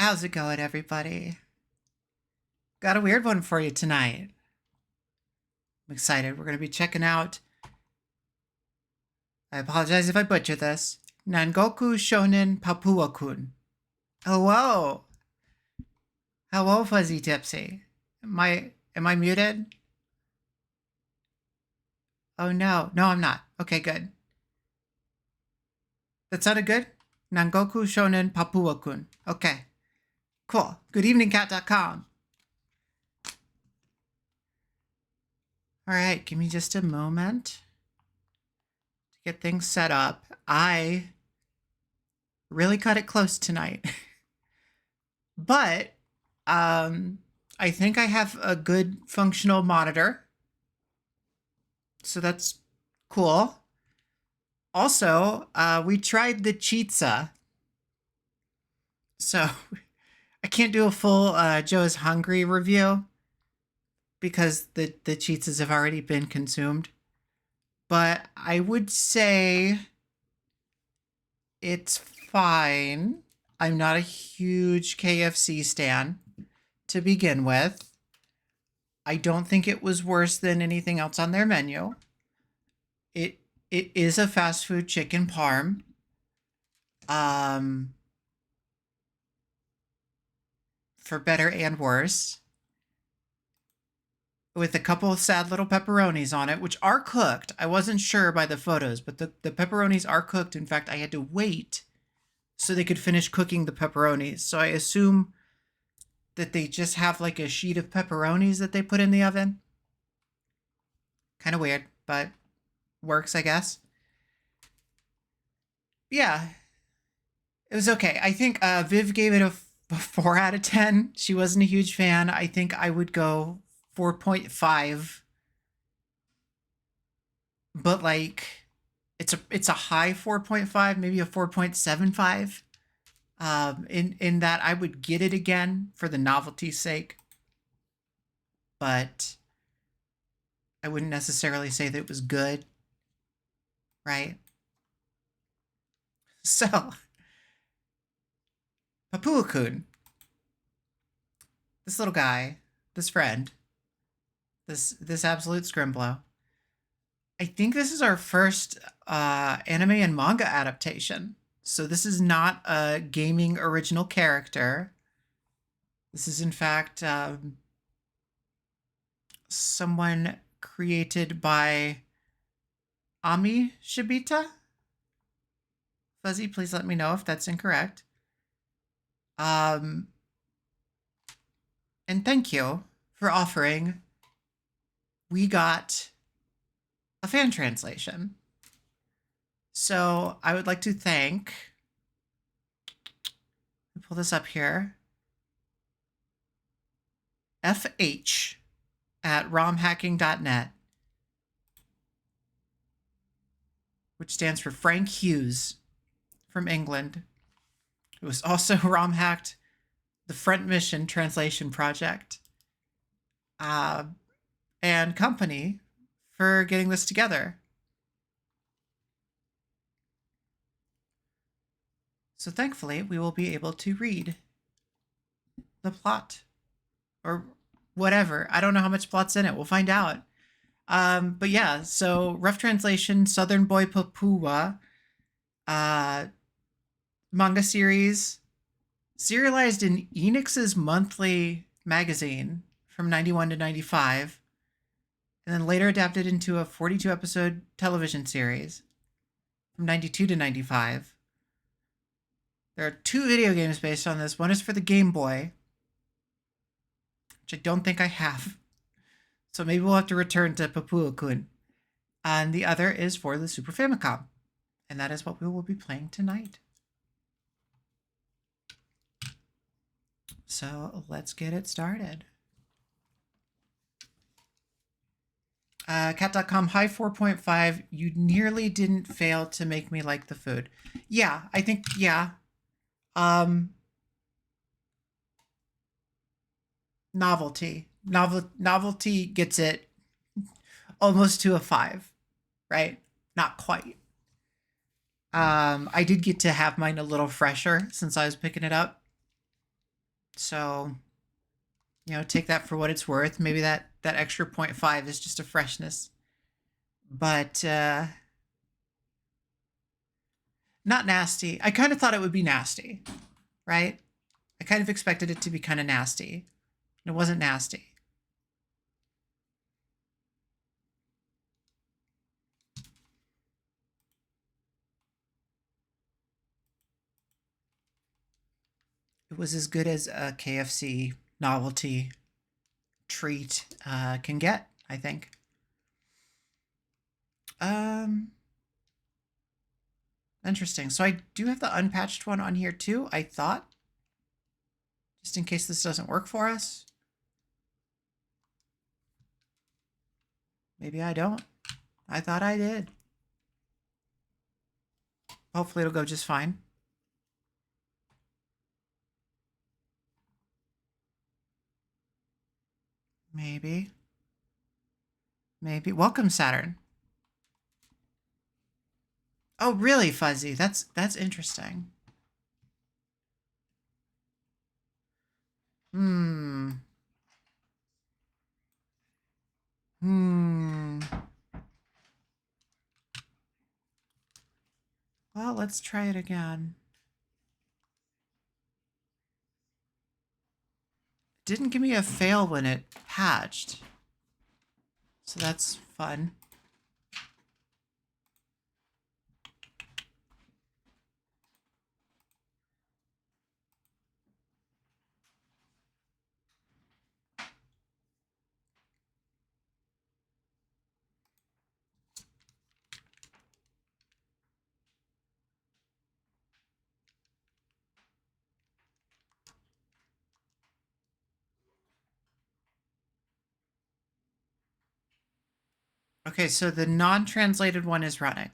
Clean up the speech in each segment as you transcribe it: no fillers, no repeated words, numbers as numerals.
How's it going, everybody? Got a weird one for you tonight. I'm excited. We're going to be checking out, I apologize if I butcher this, Nangoku Shounen Papuwa-kun. Hello. Hello, Fuzzy Tipsy. Am I muted? Oh, no. No, I'm not. Okay, good. That sounded good? Nangoku Shounen Papuwa-kun. Okay. Cool. Goodeveningcat.com. All right, give me just a moment to get things set up. I really cut it close tonight. But I think I have a good functional monitor. So that's cool. Also, we tried the Chitza. So I can't do a full Joe's Hungry review because the Chitzas have already been consumed. But I would say it's fine. I'm not a huge KFC stan to begin with. I don't think it was worse than anything else on their menu. It is a fast food chicken parm. For better and worse. With a couple of sad little pepperonis on it, which are cooked. I wasn't sure by the photos, but the pepperonis are cooked. In fact, I had to wait so they could finish cooking the pepperonis. So I assume that they just have like a sheet of pepperonis that they put in the oven. Kind of weird, but works, I guess. Yeah, it was okay. I think Viv gave it a 4 out of 10. She wasn't a huge fan. I think I would go 4.5. But like it's a high 4.5, maybe a 4.75. In that I would get it again for the novelty's sake. But I wouldn't necessarily say that it was good. Right? So Papuwa-kun. This little guy, this friend, this absolute scrimblow. I think this is our first anime and manga adaptation. So this is not a gaming original character. This is in fact someone created by Ami Shibita. Fuzzy, please let me know if that's incorrect. And thank you for offering. We got a fan translation. So I would like to thank, let me pull this up here, FH at romhacking.net, which stands for Frank Hughes from England. It was also RomHacked, the Front Mission Translation Project, and company for getting this together. So thankfully, we will be able to read the plot or whatever. I don't know how much plot's in it. We'll find out. But yeah, so rough translation, Southern Boy Papuwa, manga series, serialized in Enix's monthly magazine from 91 to 95, and then later adapted into a 42-episode television series from 92 to 95. There are 2 video games based on this. One is for the Game Boy, which I don't think I have. So maybe we'll have to return to Papuwa-kun. And the other is for the Super Famicom. And that is what we will be playing tonight. So let's get it started. Cat.com, high 4.5. You nearly didn't fail to make me like the food. Yeah, I think, yeah. Novelty. Novelty gets it almost to a 5, right? Not quite. I did get to have mine a little fresher since I was picking it up. So, you know, take that for what it's worth. Maybe that extra 0.5 is just a freshness. But not nasty. I kind of thought it would be nasty, right? I kind of expected it to be kind of nasty. It wasn't nasty. It was as good as a KFC novelty treat can get, I think. Interesting. So I do have the unpatched one on here too, I thought. Just in case this doesn't work for us. Maybe I don't. I thought I did. Hopefully it'll go just fine. Maybe. Maybe. Welcome, Saturn. Oh, really, Fuzzy? That's interesting. Hmm. Well, let's try it again. It didn't give me a fail when it patched. So that's fun. Okay, so the non-translated one is running.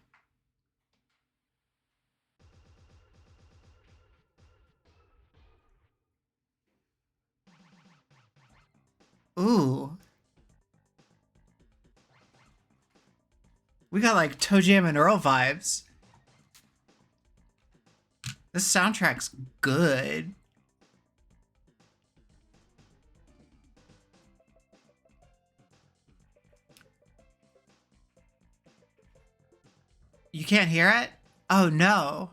Ooh. We got like Toe Jam and Earl vibes. This soundtrack's good. You can't hear it? Oh no.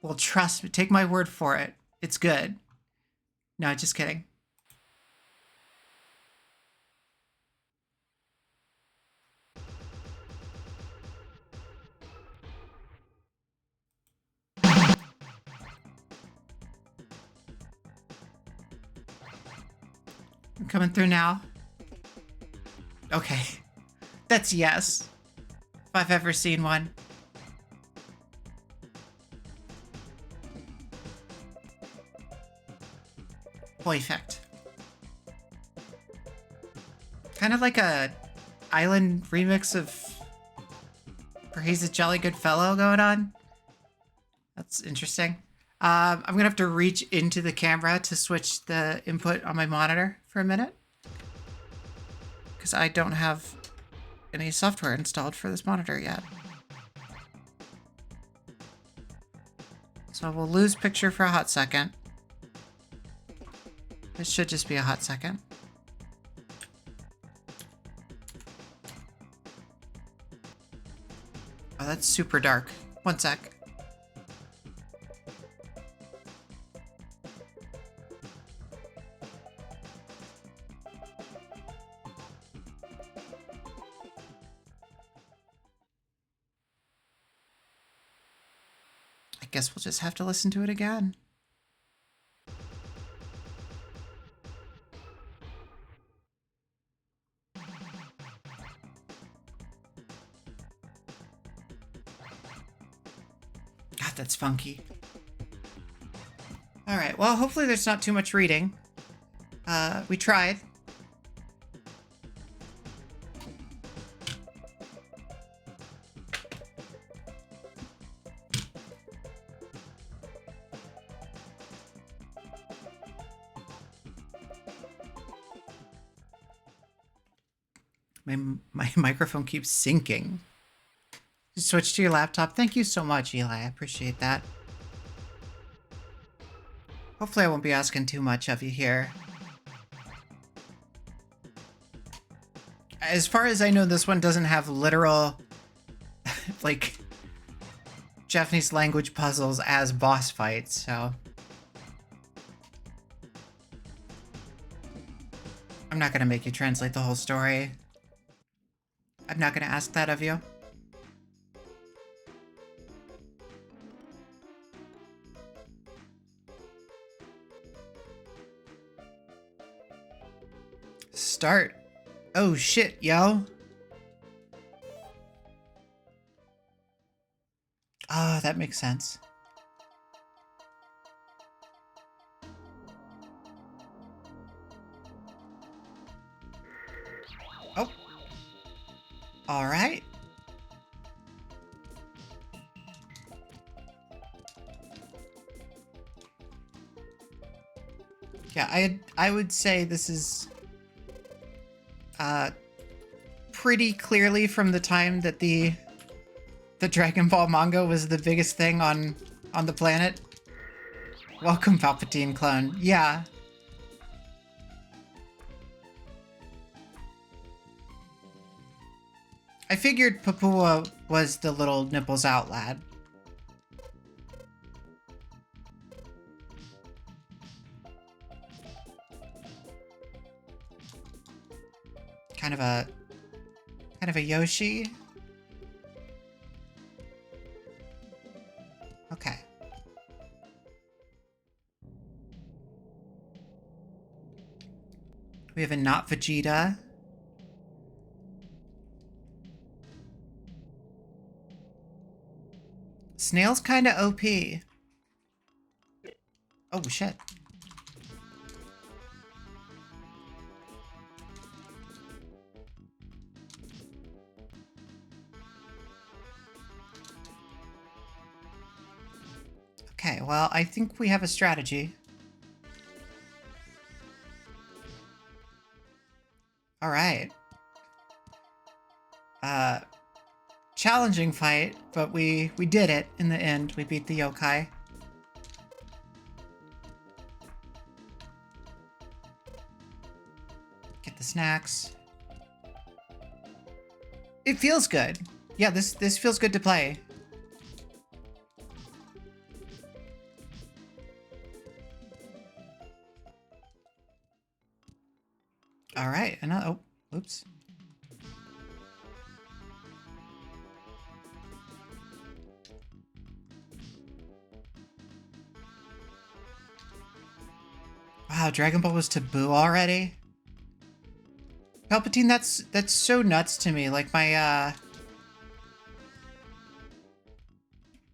Well, trust me, take my word for it. It's good. No, just kidding. I'm coming through now. Okay. That's yes. If I've ever seen one. Perfect. Kind of like a island remix of He's a Jolly Good Fellow going on. That's interesting. I'm going to have to reach into the camera to switch the input on my monitor for a minute. Because I don't have any software installed for this monitor yet. So we'll lose picture for a hot second. This should just be a hot second. Oh, that's super dark. One sec. I guess we'll just have to listen to it again. God, that's funky. All right, well, hopefully there's not too much reading. We tried. My microphone keeps syncing. Switch to your laptop. Thank you so much, Eli. I appreciate that. Hopefully I won't be asking too much of you here. As far as I know, this one doesn't have literal, like, Japanese language puzzles as boss fights, so... I'm not gonna make you translate the whole story. I'm not gonna ask that of you. Start. Oh shit, yo. Oh, that makes sense. Oh. All right. Yeah, I would say this is pretty clearly from the time that the Dragon Ball manga was the biggest thing on the planet. Welcome, Palpatine clone. Yeah. I figured Papua was the little nipples out lad. Kind of a Yoshi. Okay. We have a not Vegeta. Snail's kind of OP. Oh, shit. Okay, well, I think we have a strategy. All right. Challenging fight, but we did it in the end. We beat the yokai. Get the snacks. It feels good. Yeah, this feels good to play. All right, and oh, oops. Wow, Dragon Ball was taboo already? Palpatine, that's so nuts to me. Like my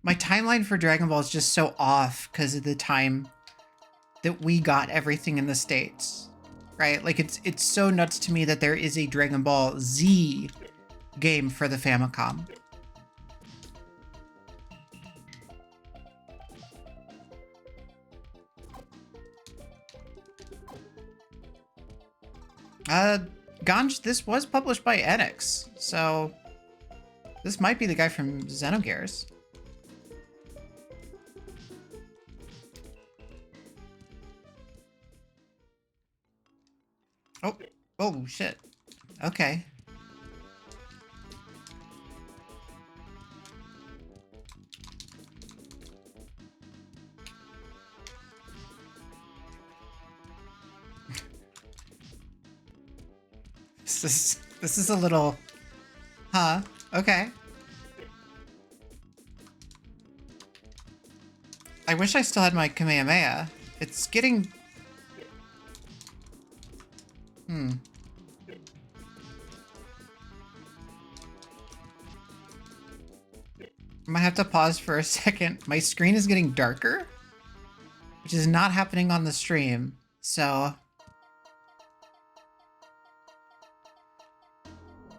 timeline for Dragon Ball is just so off because of the time that we got everything in the States. Right? Like it's so nuts to me that there is a Dragon Ball Z game for the Famicom. Ganj, this was published by Enix, so this might be the guy from Xenogears. Oh shit. Okay. This is a little... Huh? Okay. I wish I still had my Kamehameha. It's getting... I might have to pause for a second. My screen is getting darker, which is not happening on the stream, so...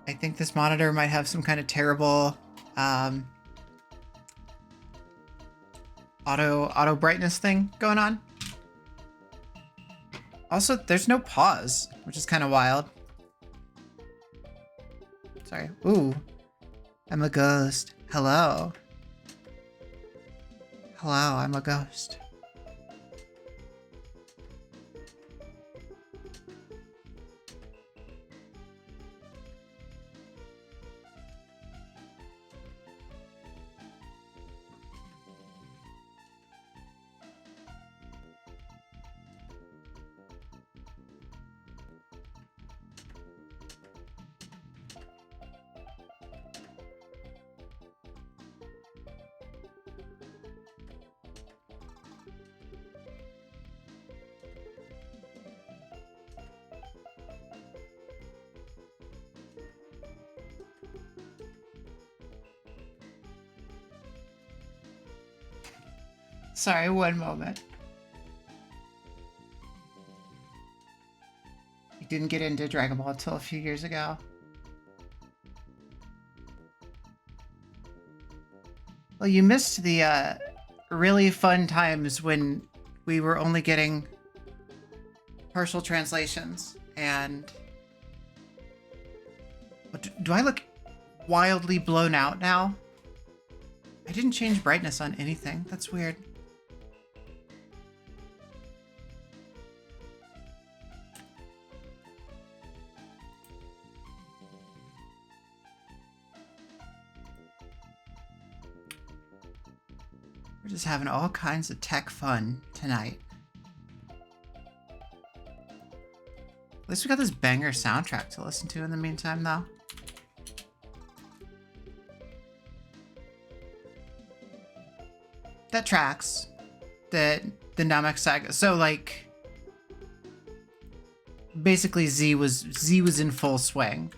I think this monitor might have some kind of terrible auto brightness thing going on. Also, there's no pause, which is kind of wild. Sorry. Ooh. I'm a ghost. Hello. Hello, I'm a ghost. Sorry, one moment. You didn't get into Dragon Ball until a few years ago. Well, you missed the really fun times when we were only getting partial translations. And do I look wildly blown out now? I didn't change brightness on anything. That's weird. We're just having all kinds of tech fun tonight. At least we got this banger soundtrack to listen to in the meantime, though. That tracks. The Namek saga. So like, basically Z was in full swing,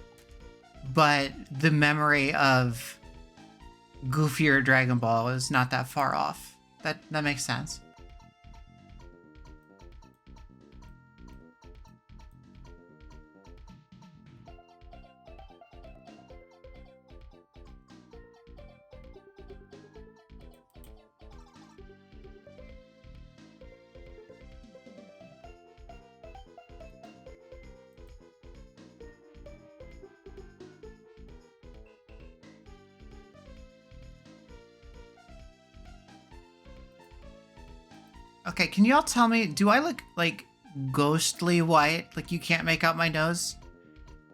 but the memory of goofier Dragon Ball is not that far off. That makes sense. Okay, can y'all tell me, do I look like ghostly white? Like you can't make out my nose?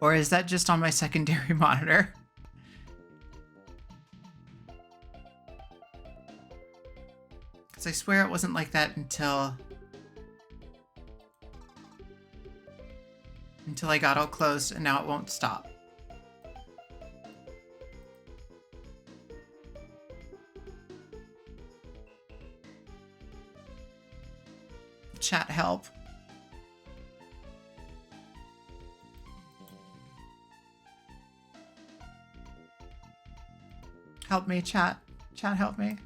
Or is that just on my secondary monitor? Because I swear it wasn't like that until I got all close, and now it won't stop. Chat help. Help me, chat. Chat, help me.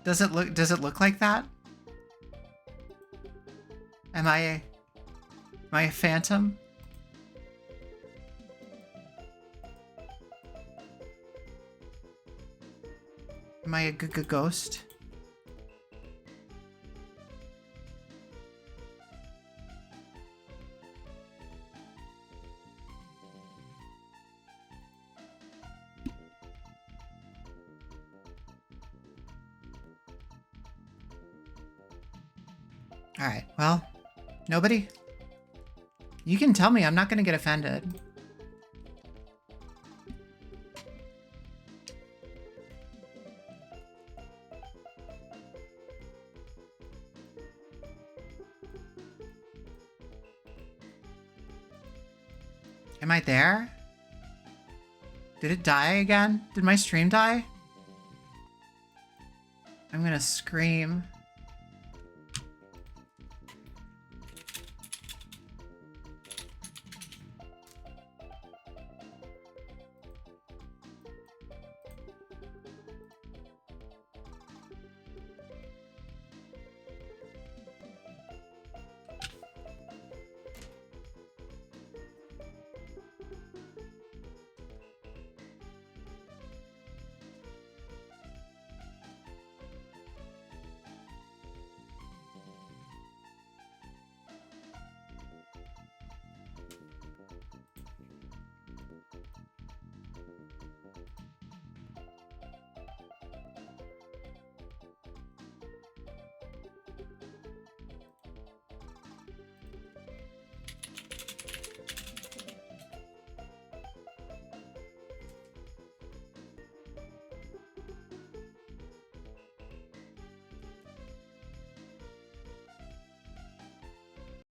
Does it look like that? Am I a phantom? Am I a ghost? All right, well, nobody? You can tell me, I'm not gonna get offended. Am I there? Did it die again? Did my stream die? I'm gonna scream.